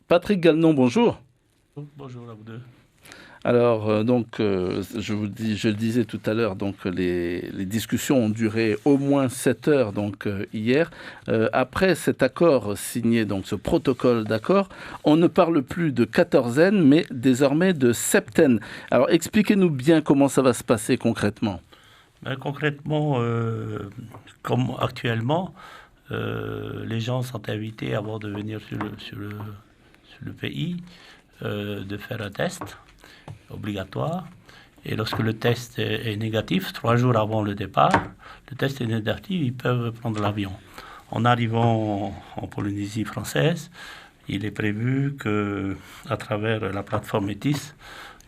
Patrick Galnon, bonjour. Bonjour à vous deux. Alors, je le disais tout à l'heure, donc les discussions ont duré au moins 7 heures hier. Après cet accord signé, donc ce protocole d'accord, on ne parle plus de quatorzaine, mais désormais de septaine. Alors, expliquez-nous bien comment ça va se passer concrètement. Concrètement, comme actuellement, les gens sont invités avant de venir sur le pays de faire un test obligatoire. Et lorsque le test est négatif, 3 jours avant le départ, le test est négatif, ils peuvent prendre l'avion. En arrivant en Polynésie française, il est prévu que, à travers la plateforme METIS,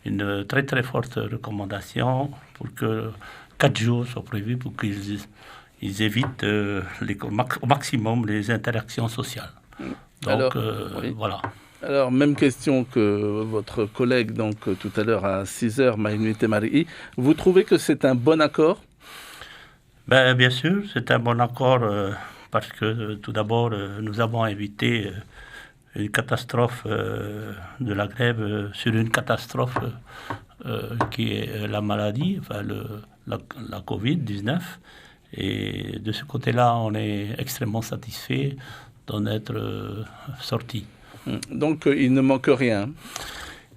une très très forte recommandation pour que 4 jours soient prévus pour qu'ils évitent au maximum les interactions sociales. Donc, oui. voilà. Alors, même question que votre collègue tout à l'heure à 6 heures, Maïnuité Marie. Vous trouvez que c'est un bon accord ? Bien sûr, c'est un bon accord parce que tout d'abord, nous avons évité une catastrophe de la grève sur une catastrophe qui est la maladie, enfin la Covid-19. Et de ce côté-là, on est extrêmement satisfait d'en être sorti. Donc, il ne manque rien.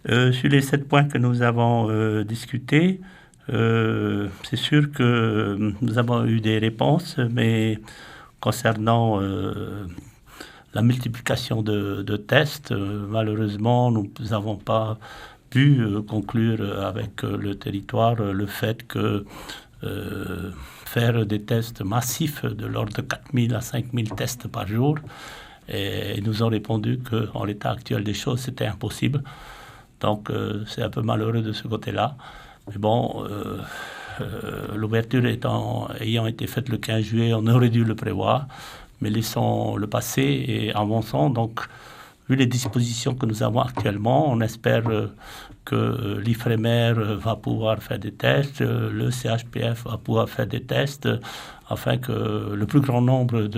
Sur les 7 points que nous avons discutés, c'est sûr que nous avons eu des réponses, mais concernant la multiplication de tests, malheureusement, nous n'avons pas pu conclure avec le territoire le fait que faire des tests massifs de l'ordre de 4 000 à 5 000 tests par jour, et ils nous ont répondu qu'en l'état actuel des choses, c'était impossible. Donc, c'est un peu malheureux de ce côté-là. Mais bon, l'ouverture ayant été faite le 15 juillet, on aurait dû le prévoir. Mais laissons le passer et avançons. Donc, vu les dispositions que nous avons actuellement, on espère que l'IFREMER va pouvoir faire des tests, le CHPF va pouvoir faire des tests, afin que le plus grand nombre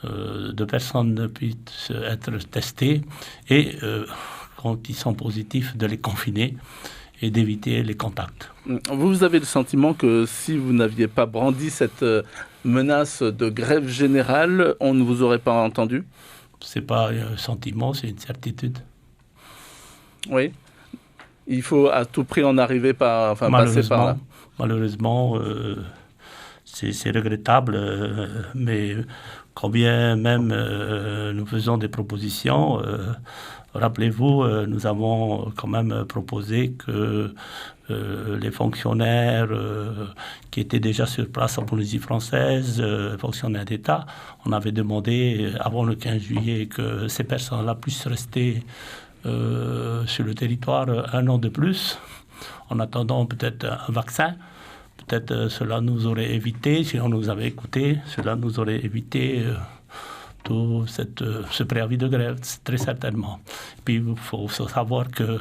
de personnes puissent être testées et quand ils sont positifs, de les confiner et d'éviter les contacts. Vous avez le sentiment que si vous n'aviez pas brandi cette menace de grève générale, on ne vous aurait pas entendu ? C'est pas un sentiment, c'est une certitude. Oui. Il faut à tout prix en arriver passer par là. Malheureusement, c'est regrettable, mais quand bien même nous faisons des propositions, rappelez-vous, nous avons quand même proposé que les fonctionnaires qui étaient déjà sur place en Polynésie française, fonctionnaires d'État, on avait demandé avant le 15 juillet que ces personnes-là puissent rester sur le territoire 1 an de plus, en attendant peut-être un vaccin. Peut-être cela nous aurait évité, si on nous avait écouté, cela nous aurait évité tout ce préavis de grève, très certainement. Puis il faut savoir que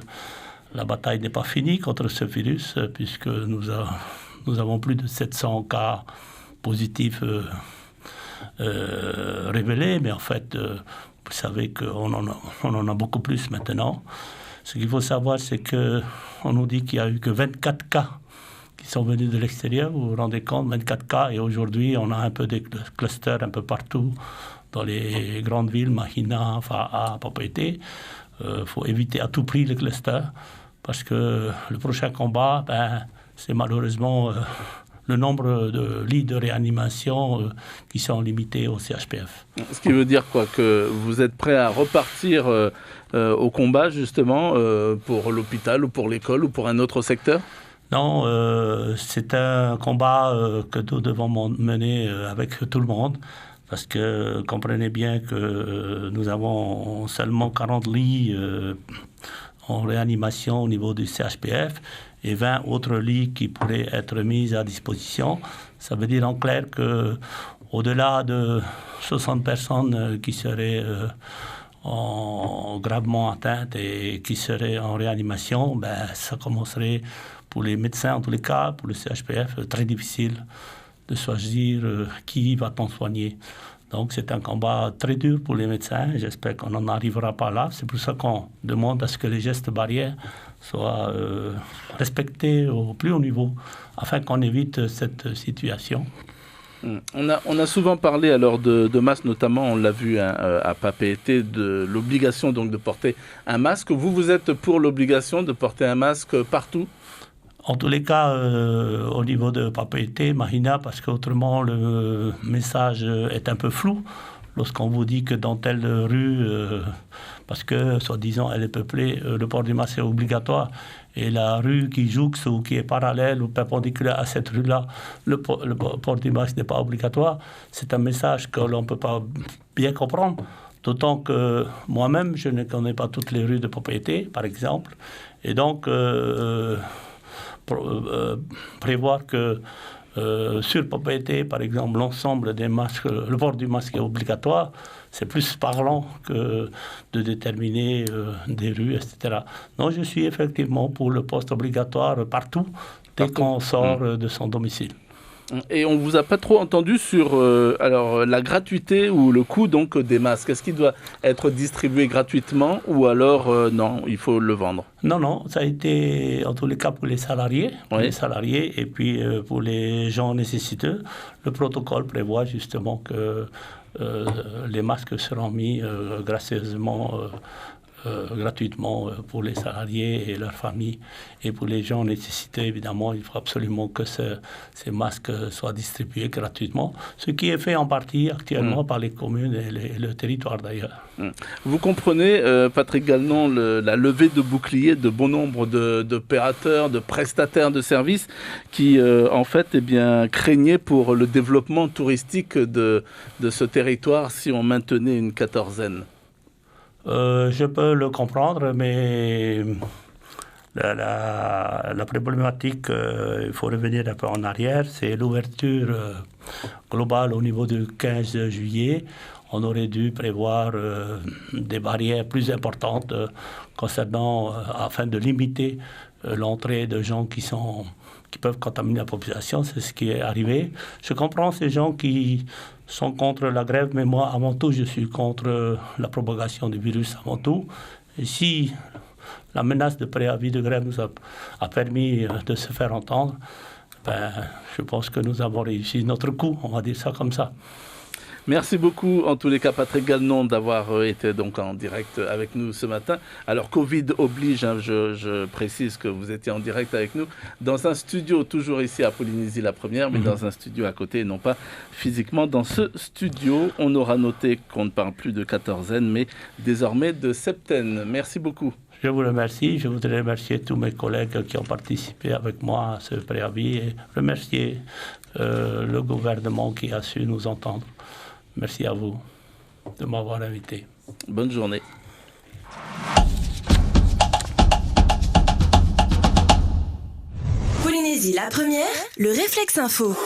la bataille n'est pas finie contre ce virus, puisque nous avons plus de 700 cas positifs révélés, mais en fait, vous savez qu'on en a beaucoup plus maintenant. Ce qu'il faut savoir, c'est qu'on nous dit qu'il n'y a eu que 24 cas qui sont venus de l'extérieur. Vous vous rendez compte, 24 cas, et aujourd'hui, on a un peu des clusters un peu partout dans les grandes villes, Mahina, Fa'a, Papeete. Faut éviter à tout prix les clusters, parce que le prochain combat, c'est malheureusement le nombre de lits de réanimation qui sont limités au CHPF. Ce qui veut dire quoi ? Que vous êtes prêt à repartir au combat, justement, pour l'hôpital ou pour l'école ou pour un autre secteur ? Non, c'est un combat que nous devons mener avec tout le monde, parce que comprenez bien que nous avons seulement 40 lits en réanimation au niveau du CHPF et 20 autres lits qui pourraient être mis à disposition. Ça veut dire en clair qu'au-delà de 60 personnes qui seraient gravement atteintes et qui seraient en réanimation, ça commencerait pour les médecins, en tous les cas, pour le CHPF, très difficile de choisir qui va-t-on soigner. Donc c'est un combat très dur pour les médecins. J'espère qu'on n'en arrivera pas là. C'est pour ça qu'on demande à ce que les gestes barrières soient respectés au plus haut niveau afin qu'on évite cette situation. On a souvent parlé alors de masques, notamment on l'a vu à Papeete, de l'obligation donc de porter un masque. Vous êtes pour l'obligation de porter un masque partout? En tous les cas, au niveau de Papeete, Mahina, parce qu'autrement le message est un peu flou. Lorsqu'on vous dit que dans telle rue, parce que soi-disant elle est peuplée, le port du masque est obligatoire, et la rue qui jouxte ou qui est parallèle ou perpendiculaire à cette rue-là, le port du masque n'est pas obligatoire, c'est un message que l'on ne peut pas bien comprendre. D'autant que moi-même, je ne connais pas toutes les rues de Papeete, par exemple, et donc prévoir que sur Papeete, par exemple, l'ensemble des masques, le port du masque est obligatoire, c'est plus parlant que de déterminer des rues, etc. Non, je suis effectivement pour le poste obligatoire partout, dès qu'on sort de son domicile. Et on ne vous a pas trop entendu sur alors, la gratuité ou le coût donc, des masques. Est-ce qu'il doit être distribué gratuitement ou alors non, il faut le vendre? Non, ça a été en tous les cas pour les salariés, et puis pour les gens nécessiteux. Le protocole prévoit justement que les masques seront mis gracieusement gratuitement pour les salariés et leurs familles. Et pour les gens nécessités, évidemment, il faut absolument que ces masques soient distribués gratuitement, ce qui est fait en partie actuellement par les communes et le territoire d'ailleurs. Vous comprenez, Patrick Gagnon, la levée de boucliers de bon nombre d'opérateurs, de prestataires de services qui, en fait, craignaient pour le développement touristique de ce territoire si on maintenait une quatorzaine? Je peux le comprendre, mais la problématique, il faut revenir un peu en arrière, c'est l'ouverture globale au niveau du 15 juillet. On aurait dû prévoir des barrières plus importantes concernant, afin de limiter l'entrée de gens qui peuvent contaminer la population. C'est ce qui est arrivé. Je comprends ces gens qui sont contre la grève, mais moi, avant tout, je suis contre la propagation du virus avant tout. Et si la menace de préavis de grève nous a permis de se faire entendre, je pense que nous avons réussi notre coup, on va dire ça comme ça. Merci beaucoup, en tous les cas, Patrick Gagnon, d'avoir été donc en direct avec nous ce matin. Alors, Covid oblige, je précise que vous étiez en direct avec nous dans un studio, toujours ici à Polynésie la Première, mais dans un studio à côté, et non pas physiquement dans ce studio. On aura noté qu'on ne parle plus de quatorzaine, mais désormais de septaine. Merci beaucoup. Je vous remercie. Je voudrais remercier tous mes collègues qui ont participé avec moi à ce préavis et remercier le gouvernement qui a su nous entendre. Merci à vous de m'avoir invité. Bonne journée. Polynésie la Première, le réflexe info.